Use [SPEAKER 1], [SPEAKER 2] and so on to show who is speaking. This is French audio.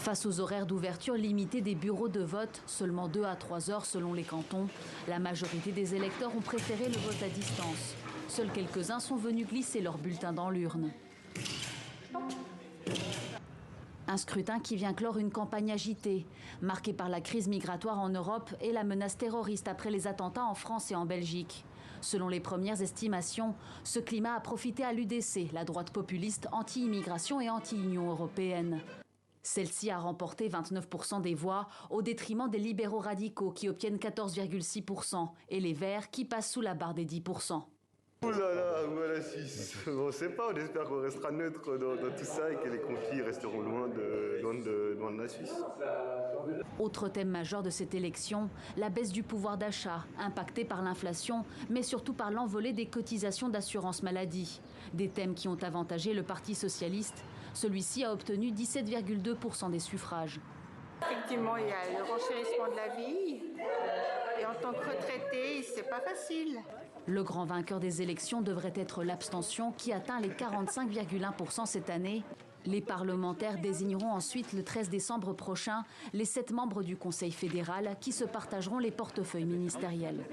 [SPEAKER 1] Face aux horaires d'ouverture limités des bureaux de vote, seulement 2 à 3 heures selon les cantons, la majorité des électeurs ont préféré le vote à distance. Seuls quelques-uns sont venus glisser leur bulletin dans l'urne. Un scrutin qui vient clore une campagne agitée, marquée par la crise migratoire en Europe et la menace terroriste après les attentats en France et en Belgique. Selon les premières estimations, ce climat a profité à l'UDC, la droite populiste anti-immigration et anti-Union européenne. Celle-ci a remporté 29% des voix au détriment des libéraux radicaux qui obtiennent 14,6% et les Verts qui passent sous la barre des 10%.
[SPEAKER 2] Ouh là là, voilà, on ne sait pas, on espère qu'on restera neutre dans tout ça et que les conflits resteront loin de la Suisse.
[SPEAKER 1] Autre thème majeur de cette élection, la baisse du pouvoir d'achat, impactée par l'inflation, mais surtout par l'envolée des cotisations d'assurance maladie. Des thèmes qui ont avantagé le Parti socialiste. Celui-ci a obtenu 17,2% des suffrages.
[SPEAKER 3] Effectivement, il y a le renchérissement de la vie. Et en tant que retraité, c'est pas facile.
[SPEAKER 1] Le grand vainqueur des élections devrait être l'abstention qui atteint les 45,1% cette année. Les parlementaires désigneront ensuite le 13 décembre prochain les 7 membres du Conseil fédéral qui se partageront les portefeuilles ministériels.